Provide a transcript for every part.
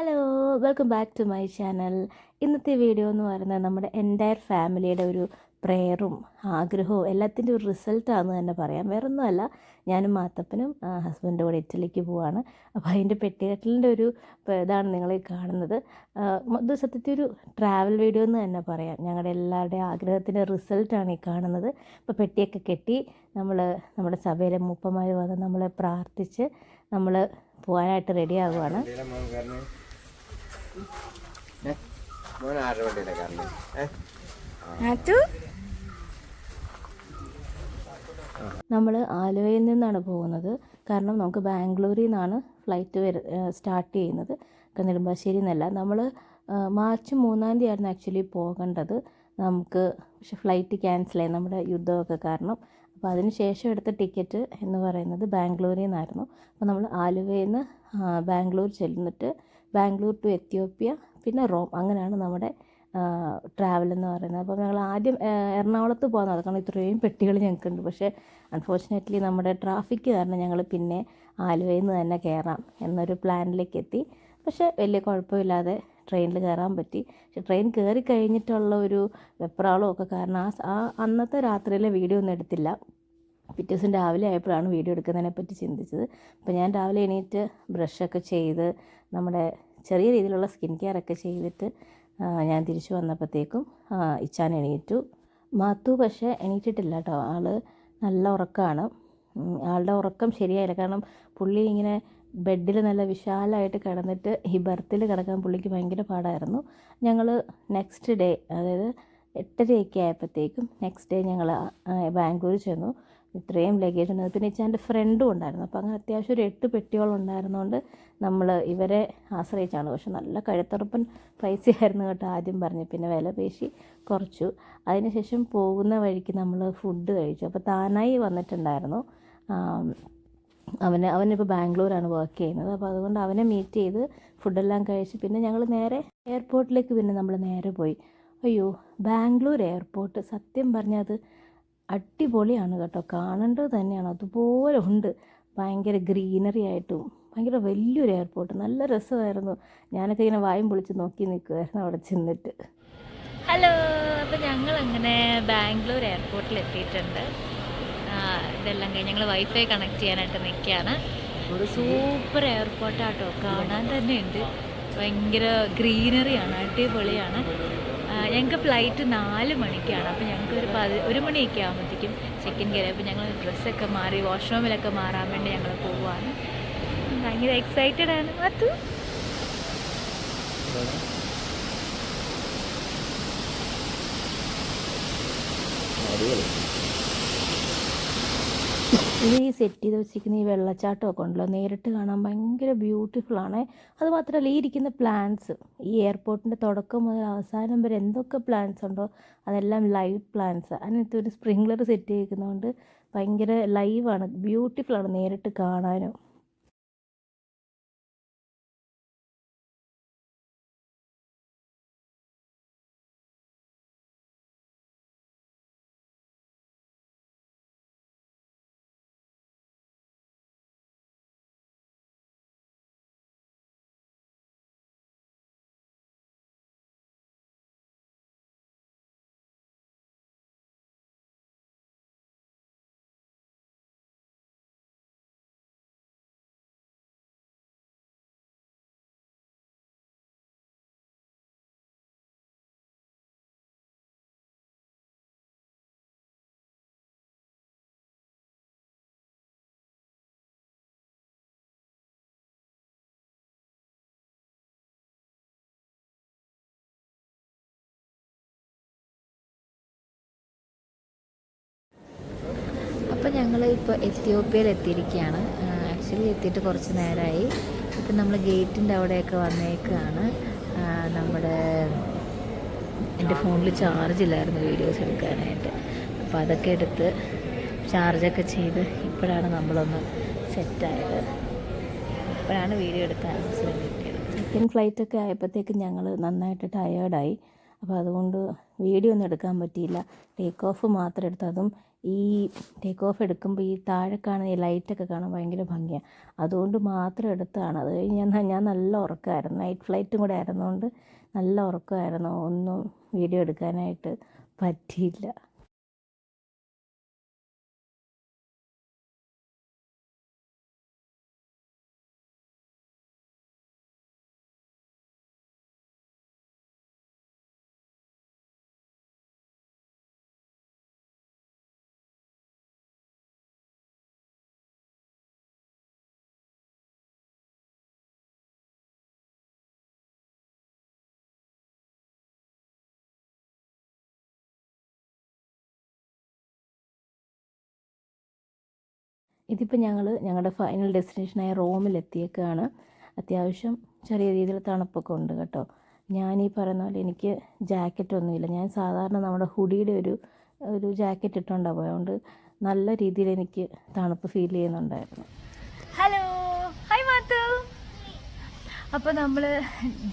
Hello, welcome back to my channel. ഇന്നത്തെ video എന്ന് പറയുന്നത് നമ്മുടെ എൻറ്റയർ ഫാമിലിയുടെ ഒരു പ്രേയറും ആഗ്രഹവും എല്ലാത്തിൻ്റെ ഒരു റിസൾട്ടാണെന്ന് തന്നെ പറയാം. വേറൊന്നുമല്ല, ഞാനും മാത്തപ്പനും ഹസ്ബൻഡും കൂടെ ഇറ്റലിക്ക് പോവാണ്. അപ്പോൾ അതിൻ്റെ പെട്ടികെട്ടലിൻ്റെ ഒരു ഇതാണ് നിങ്ങൾ കാണുന്നത്. ഇത് സത്യത്തിൽ ഒരു ട്രാവൽ വീഡിയോ എന്ന് തന്നെ പറയാം. ഞങ്ങളുടെ എല്ലാവരുടെയും ആഗ്രഹത്തിൻ്റെ റിസൾട്ടാണ് ഈ കാണുന്നത്. അപ്പോൾ പെട്ടിയൊക്കെ കെട്ടി നമ്മുടെ സഭയിലെ മൂപ്പന്മാർ വന്ന് നമ്മളെ പ്രാർത്ഥിച്ച് നമ്മൾ പോകാനായിട്ട് റെഡി ആകുവാണ്. നമ്മൾ ആലുവയിൽ നിന്നാണ് പോകുന്നത്. കാരണം നമുക്ക് ബാംഗ്ലൂരിൽ നിന്നാണ് ഫ്ലൈറ്റ് സ്റ്റാർട്ട് ചെയ്യുന്നത്, നെടുമ്പാശ്ശേരി എന്നല്ല. നമ്മൾ മാർച്ച് 3-ാം തീയതി ആയിരുന്നു ആക്ച്വലി പോകേണ്ടത്. നമുക്ക് പക്ഷെ ഫ്ലൈറ്റ് ക്യാൻസലായി, നമ്മുടെ യുദ്ധമൊക്കെ കാരണം. അപ്പോൾ അതിന് ശേഷം എടുത്ത ടിക്കറ്റ് എന്ന് പറയുന്നത് ബാംഗ്ലൂരിൽ നിന്നായിരുന്നു. അപ്പോൾ നമ്മൾ ആലുവയിൽ നിന്ന് ബാംഗ്ലൂർ ചെല്ലുന്നിട്ട് ബാംഗ്ലൂർ ടു എത്യോപ്യ, പിന്നെ റോം, അങ്ങനെയാണ് നമ്മുടെ ട്രാവൽ എന്ന് പറയുന്നത്. അപ്പോൾ ഞങ്ങൾ ആദ്യം എറണാകുളത്ത് പോകുന്നത്, കാരണം ഇത്രയും പെട്ടികൾ ഞങ്ങൾക്കുണ്ട്. പക്ഷേ അൺഫോർച്ചുനേറ്റ്ലി നമ്മുടെ ട്രാഫിക്ക് കാരണം ഞങ്ങൾ പിന്നെ ആലുവയിൽ നിന്ന് തന്നെ കയറാം എന്നൊരു പ്ലാനിലേക്ക് എത്തി. പക്ഷേ വലിയ കുഴപ്പമില്ലാതെ ട്രെയിനിൽ കയറാൻ പറ്റി. പക്ഷേ ട്രെയിൻ കയറി കഴിഞ്ഞിട്ടുള്ള ഒരു വെപ്രാളമൊക്കെ കാരണം അന്നത്തെ രാത്രിയിലെ വീഡിയോ ഒന്നും എടുത്തില്ല. പിറ്റേ ദിവസം രാവിലെ ആയപ്പോഴാണ് വീഡിയോ എടുക്കുന്നതിനെപ്പറ്റി ചിന്തിച്ചത്. അപ്പോൾ ഞാൻ രാവിലെ എണീറ്റ് ബ്രഷൊക്കെ ചെയ്ത് നമ്മുടെ ചെറിയ രീതിയിലുള്ള സ്കിൻ കെയർ ഒക്കെ ചെയ്തിട്ട് ഞാൻ തിരിച്ചു വന്നപ്പോഴത്തേക്കും ഇച്ചാൻ എണീറ്റു. മാത്തു പക്ഷേ എണീറ്റിട്ടില്ല കേട്ടോ. ആൾ നല്ല ഉറക്കമാണ്. ആളുടെ ഉറക്കം ശരിയായില്ല, കാരണം പുള്ളി ഇങ്ങനെ ബെഡിൽ നല്ല വിശാലമായിട്ട് കിടന്നിട്ട് ഈ ബർത്തിൽ കിടക്കാൻ പുള്ളിക്ക് ഭയങ്കര പാടായിരുന്നു. ഞങ്ങൾ നെക്സ്റ്റ് ഡേ, അതായത് 8:30 ആയപ്പോഴത്തേക്കും നെക്സ്റ്റ് ഡേ ഞങ്ങൾ ബാംഗ്ലൂർ ചെന്നു. ഇത്രയും ലഗേജ് ഉണ്ട്. പിന്നെ ഇച്ചാൻ്റെ ഫ്രണ്ടും ഉണ്ടായിരുന്നു. അപ്പോൾ അങ്ങനെ അത്യാവശ്യം ഒരു 8 പെട്ടിയോളം ഉണ്ടായിരുന്നുകൊണ്ട് നമ്മൾ ഇവരെ ആശ്രയിച്ചാണ്. പക്ഷെ നല്ല കഴുത്തുറപ്പൻ പൈസയായിരുന്നു കേട്ടോ ആദ്യം പറഞ്ഞു. പിന്നെ വില പേശി കുറച്ചു. അതിനുശേഷം പോകുന്ന വഴിക്ക് നമ്മൾ ഫുഡ് കഴിച്ചു. അപ്പോൾ താനായി വന്നിട്ടുണ്ടായിരുന്നു. അവനിപ്പോൾ ബാംഗ്ലൂരാണ് വർക്ക് ചെയ്യുന്നത്. അപ്പോൾ അതുകൊണ്ട് അവനെ മീറ്റ് ചെയ്ത് ഫുഡെല്ലാം കഴിച്ച് പിന്നെ ഞങ്ങൾ നേരെ എയർപോർട്ടിലേക്ക് പിന്നെ നമ്മൾ നേരെ പോയി. അയ്യോ, ബാംഗ്ലൂർ എയർപോർട്ട് സത്യം പറഞ്ഞാൽ അത് അടിപൊളിയാണ് കേട്ടോ. കാണേണ്ടത് തന്നെയാണ്, അതുപോലെ ഉണ്ട്. ഭയങ്കര ഗ്രീനറി ആയിട്ടും ഭയങ്കര വലിയൊരു എയർപോർട്ട്, നല്ല രസമായിരുന്നു. ഞാനൊക്കെ ഇങ്ങനെ വായും പൊളിച്ച് നോക്കി നിൽക്കുമായിരുന്നു അവിടെ ചെന്നിട്ട്. ഹലോ, അപ്പോൾ ഞങ്ങളങ്ങനെ ബാംഗ്ലൂർ എയർപോർട്ടിൽ എത്തിയിട്ടുണ്ട്. ഇതെല്ലാം കഴിഞ്ഞ് ഞങ്ങൾ വൈഫൈ കണക്ട് ചെയ്യാനായിട്ട് നിൽക്കുകയാണ്. ഒരു സൂപ്പർ എയർപോർട്ടാട്ടോ, കാണാൻ തന്നെ ഉണ്ട്. ഭയങ്കര ഗ്രീനറിയാണ്, അടിപൊളിയാണ്. ഞങ്ങൾക്ക് ഫ്ലൈറ്റ് 4 മണിക്കാണ്. അപ്പോൾ ഞങ്ങൾക്ക് ഒരു 1 മണിയൊക്കെ ആകുമ്പോഴത്തേക്കും ചെക്കിൻ കയറി. അപ്പോൾ ഞങ്ങൾ ഡ്രസ്സൊക്കെ മാറി വാഷ്റൂമിലൊക്കെ മാറാൻ വേണ്ടി ഞങ്ങൾ പോവുകയാണ്. ഭയങ്കര എക്സൈറ്റഡ് ആണ്. അത് ഇത് ഈ സെറ്റ് ചെയ്ത് വെച്ചിരിക്കുന്ന ഈ വെള്ളച്ചാട്ടമൊക്കെ ഉണ്ടല്ലോ, നേരിട്ട് കാണാൻ ഭയങ്കര ബ്യൂട്ടിഫുള്ളാണ്. അതുമാത്രമല്ല ഈ ഇരിക്കുന്ന പ്ലാന്റ്സ്, ഈ എയർപോർട്ടിൻ്റെ തുടക്കം മുതൽ അവസാനം വരെ എന്തൊക്കെ പ്ലാന്റ്സ് ഉണ്ടോ അതെല്ലാം ലൈവ് പ്ലാന്റ്സ്. അതിനകത്ത് ഒരു സ്പ്രിംഗ്ലർ സെറ്റ് ചെയ്തിരിക്കുന്നതുകൊണ്ട് ഭയങ്കര ലൈവാണ്, ബ്യൂട്ടിഫുള്ളാണ് നേരിട്ട് കാണാനും. അപ്പോൾ ഞങ്ങൾ ഇപ്പോൾ എത്യോപ്യയിൽ എത്തിയിരിക്കുകയാണ്. ആക്ച്വലി എത്തിയിട്ട് കുറച്ച് നേരമായി. ഇപ്പം നമ്മൾ ഗേറ്റിൻ്റെ അവിടെയൊക്കെ വന്നേക്കാണ്. എൻ്റെ ഫോണിൽ ചാർജ് ഇല്ലായിരുന്നു വീഡിയോസ് എടുക്കാനായിട്ട്. അപ്പോൾ അതൊക്കെ എടുത്ത് ചാർജൊക്കെ ചെയ്ത് ഇപ്പോഴാണ് നമ്മളൊന്ന് സെറ്റായത്. ഇപ്പോഴാണ് വീഡിയോ എടുക്കാൻ ശ്രമിക്കുന്നത്. സെക്കൻഡ് ഫ്ലൈറ്റൊക്കെ ആയപ്പോഴത്തേക്ക് ഞങ്ങൾ നന്നായിട്ട് ടയേർഡായി. അപ്പോൾ അതുകൊണ്ട് വീഡിയോ ഒന്നും എടുക്കാൻ പറ്റിയില്ല. ടേക്ക് ഓഫ് മാത്രം എടുത്തു. അതും ഈ ടേക്ക് ഓഫ് എടുക്കുമ്പോൾ ഈ താഴെ കാണുന്ന ഈ ലൈറ്റൊക്കെ കാണാൻ ഭയങ്കര ഭംഗിയാണ്. അതുകൊണ്ട് മാത്രം എടുത്തതാണ്. അത് കഴിഞ്ഞ് ഞാൻ നല്ല ഉറക്കമായിരുന്നു. നൈറ്റ് ഫ്ലൈറ്റും കൂടെ ആയിരുന്നതുകൊണ്ട് നല്ല ഉറക്കമായിരുന്നു. ഒന്നും വീഡിയോ എടുക്കാനായിട്ട് പറ്റിയില്ല. ഇതിപ്പോൾ ഞങ്ങളുടെ ഫൈനൽ ഡെസ്റ്റിനേഷനായ റോമിലെത്തിയേക്കാണ്. അത്യാവശ്യം ചെറിയ രീതിയിൽ തണുപ്പൊക്കെ ഉണ്ട് കേട്ടോ. ഞാനീ പറയുന്ന പോലെ എനിക്ക് ജാക്കറ്റൊന്നുമില്ല. ഞാൻ സാധാരണ നമ്മുടെ ഹുഡിയുടെ ഒരു ജാക്കറ്റ് ഇട്ടുകൊണ്ടാണ് പോയതുകൊണ്ട് നല്ല രീതിയിൽ എനിക്ക് തണുപ്പ് ഫീൽ ചെയ്യുന്നുണ്ടായിരുന്നു. Hello, hi Mathu. അപ്പോൾ നമ്മൾ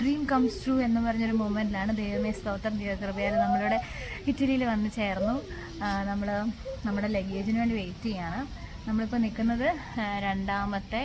ഡ്രീം കംസ് ട്രൂ എന്ന് പറഞ്ഞൊരു മൊമെൻറ്റിലാണ്. ദൈവമേ സ്തോത്രം, ദൈവകൃപയാൽ നമ്മളിവിടെ ഇറ്റലിയിൽ വന്ന് ചേർന്നു. നമ്മൾ നമ്മുടെ ലഗേജിന് വേണ്ടി വെയിറ്റ് ചെയ്യാണ്. നമ്മളിപ്പോൾ നിൽക്കുന്നത് രണ്ടാമത്തെ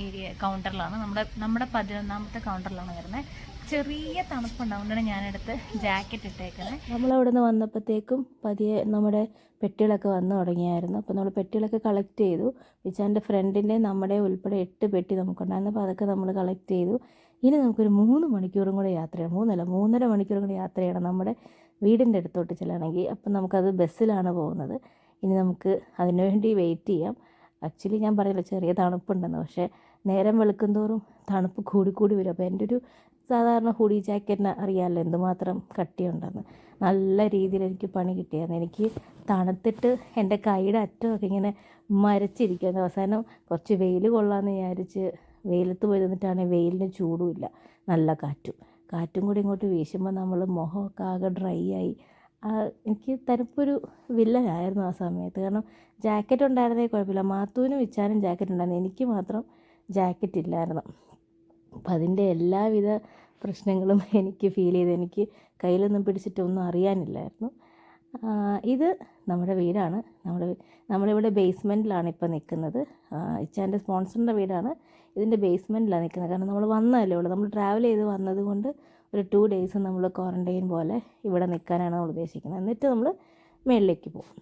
ഏരിയ കൗണ്ടറിലാണ്. നമ്മുടെ 11ാമത്തെ കൗണ്ടറിലാണ് വരുന്നത്. ചെറിയ തണുപ്പുണ്ടാവുകൊണ്ടാണ് ഞാനെടുത്ത് ജാക്കറ്റ് ഇട്ടേക്കുന്നത്. നമ്മളവിടെ നിന്ന് വന്നപ്പോഴത്തേക്കും പതിയെ നമ്മുടെ പെട്ടികളൊക്കെ വന്നു തുടങ്ങിയായിരുന്നു. അപ്പോൾ നമ്മൾ പെട്ടികളൊക്കെ കളക്ട് ചെയ്തു. വിച്ചാൻ്റെ ഫ്രണ്ടിൻ്റെ നമ്മുടെ ഉൾപ്പെടെ 8 പെട്ടി നമുക്കുണ്ടായിരുന്നു. അപ്പോൾ അതൊക്കെ നമ്മൾ കളക്ട് ചെയ്തു. ഇനി നമുക്കൊരു 3 മണിക്കൂറും കൂടെ യാത്ര ചെയ്യണം. 3.5 മണിക്കൂറും കൂടെ യാത്ര ചെയ്യണം നമ്മുടെ വീടിൻ്റെ അടുത്തോട്ട് ചെല്ലണമെങ്കിൽ. അപ്പം നമുക്കത് ബസ്സിലാണ് പോകുന്നത്. ഇനി നമുക്ക് അതിനു വേണ്ടി വെയിറ്റ് ചെയ്യാം. ആക്ച്വലി ഞാൻ പറഞ്ഞില്ല ചെറിയ തണുപ്പുണ്ടെന്ന്, പക്ഷേ നേരം വെളുക്കുന്തോറും തണുപ്പ് കൂടി വരും. അപ്പോൾ എൻ്റെ ഒരു സാധാരണ ഹുഡി ജാക്കറ്റിന് അറിയാമല്ലോ എന്തുമാത്രം കട്ടിയുണ്ടെന്ന്. നല്ല രീതിയിൽ എനിക്ക് പണി കിട്ടിയായിരുന്നു. എനിക്ക് തണുത്തിട്ട് എൻ്റെ കൈയുടെ അറ്റമൊക്കെ ഇങ്ങനെ മരച്ചിരിക്കുന്നു. അവസാനം കുറച്ച് വെയിൽ കൊള്ളാമെന്ന് വിചാരിച്ച് വെയിലത്ത് പോയി നിന്നിട്ടാണെങ്കിൽ വെയിലിന് ചൂടുമില്ല, നല്ല കാറ്റും കൂടി ഇങ്ങോട്ട് വീശുമ്പോൾ നമ്മൾ മുഖമൊക്കെ ആകെ ഡ്രൈ ആയി. എനിക്ക് തണുപ്പൊരു വില്ലനായിരുന്നു ആ സമയത്ത്. കാരണം ജാക്കറ്റ് ഉണ്ടായിരുന്നേ കുഴപ്പമില്ല. മാത്തൂനും വിച്ചാനും ജാക്കറ്റ് ഉണ്ടായിരുന്നു, എനിക്ക് മാത്രം ജാക്കറ്റ് ഇല്ലായിരുന്നു. അപ്പം അതിൻ്റെ എല്ലാവിധ പ്രശ്നങ്ങളും എനിക്ക് ഫീൽ ചെയ്ത്. എനിക്ക് കയ്യിലൊന്നും പിടിച്ചിട്ടൊന്നും അറിയാനില്ലായിരുന്നു. ഇത് നമ്മുടെ വീടാണ്. നമ്മളിവിടെ ബേസ്മെൻറ്റിലാണ് ഇപ്പോൾ നിൽക്കുന്നത്. ഇച്ചാൻ്റെ സ്പോൺസറിൻ്റെ വീടാണ്. ഇതിൻ്റെ ബേസ്മെൻറ്റിലാണ് നിൽക്കുന്നത്. കാരണം നമ്മൾ വന്നതല്ലേ ഉള്ളൂ. നമ്മൾ ട്രാവൽ ചെയ്ത് വന്നത് കൊണ്ട് ഒരു 2 ഡേയ്സ് നമ്മൾ ക്വാറൻറ്റൈൻ പോലെ ഇവിടെ നിൽക്കാനാണ് നമ്മൾ ഉദ്ദേശിക്കുന്നത്. എന്നിട്ട് നമ്മൾ മേളിലേക്ക് പോകും.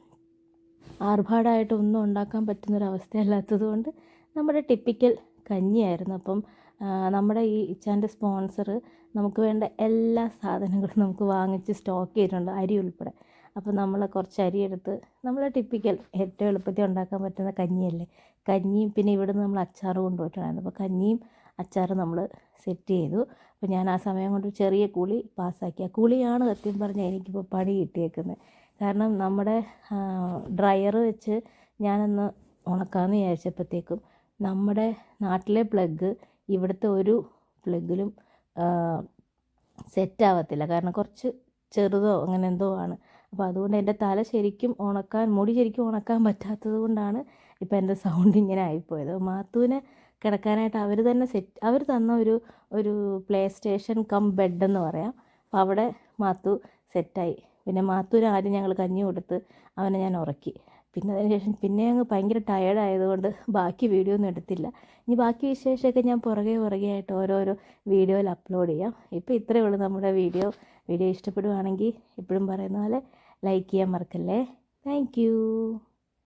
ആർഭാടമായിട്ടൊന്നും ഉണ്ടാക്കാൻ പറ്റുന്നൊരവസ്ഥയല്ലാത്തത് കൊണ്ട് നമ്മുടെ ടിപ്പിക്കൽ കഞ്ഞിയായിരുന്നു. അപ്പം നമ്മുടെ ഈ ഇച്ചാൻ്റെ സ്പോൺസർ നമുക്ക് വേണ്ട എല്ലാ സാധനങ്ങളും നമുക്ക് വാങ്ങിച്ച് സ്റ്റോക്ക് ചെയ്തിട്ടുണ്ട്, അരി ഉൾപ്പെടെ. അപ്പോൾ നമ്മൾ കുറച്ച് അരി എടുത്ത് നമ്മൾ ടിപ്പിക്കൽ ഏറ്റവും എളുപ്പത്തിൽ ഉണ്ടാക്കാൻ പറ്റുന്ന കഞ്ഞിയല്ലേ, കഞ്ഞിയും പിന്നെ ഇവിടെ നിന്ന് നമ്മൾ അച്ചാർ കൊണ്ടുപോയിട്ടുണ്ടായിരുന്നു. അപ്പോൾ കഞ്ഞിയും അച്ചാറും നമ്മൾ സെറ്റ് ചെയ്തു. അപ്പോൾ ഞാൻ ആ സമയം കൊണ്ട് ചെറിയ കുളി പാസ്സാക്കി. ആ കുളിയാണ് സത്യം പറഞ്ഞാൽ എനിക്കിപ്പോൾ പണി കിട്ടിയേക്കുന്നത്. കാരണം നമ്മുടെ ഡ്രയർ വെച്ച് ഞാനൊന്ന് ഉണക്കാമെന്ന് വിചാരിച്ചപ്പോഴത്തേക്കും നമ്മുടെ നാട്ടിലെ പ്ലഗ് ഇവിടുത്തെ ഒരു പ്ലഗിലും സെറ്റാവത്തില്ല. കാരണം കുറച്ച് ചെറുതോ അങ്ങനെ എന്തോ ആണ്. അപ്പോൾ അതുകൊണ്ട് എൻ്റെ തല ശരിക്കും മുടി ശരിക്കും ഉണക്കാൻ പറ്റാത്തത് കൊണ്ടാണ് ഇപ്പോൾ എൻ്റെ സൗണ്ട് ഇങ്ങനെ ആയിപ്പോയത്. മാത്തൂനെ കിടക്കാനായിട്ട് അവർ തന്ന ഒരു പ്ലേ സ്റ്റേഷൻ കം ബെഡ് എന്ന് പറയാം. അപ്പോൾ അവിടെ മാത്തു സെറ്റായി. പിന്നെ മാത്തൂന് ആദ്യം ഞങ്ങൾ കഞ്ഞി കൊടുത്ത് അവനെ ഞാൻ ഉറക്കി. പിന്നെ അതിന് ശേഷം അങ്ങ് ഭയങ്കര ടയേർഡായതുകൊണ്ട് ബാക്കി വീഡിയോ ഒന്നും എടുത്തില്ല. ഇനി ബാക്കി വിശേഷമൊക്കെ ഞാൻ പുറകെ ആയിട്ട് ഓരോരോ വീഡിയോയിൽ അപ്ലോഡ് ചെയ്യാം. ഇപ്പോൾ ഇത്രയേ ഉള്ളൂ നമ്മുടെ വീഡിയോ ഇഷ്ടപ്പെടുവാണെങ്കിൽ എപ്പോഴും പറയുന്ന പോലെ ലൈക്ക് ചെയ്യാൻ മറക്കല്ലേ. Thank you.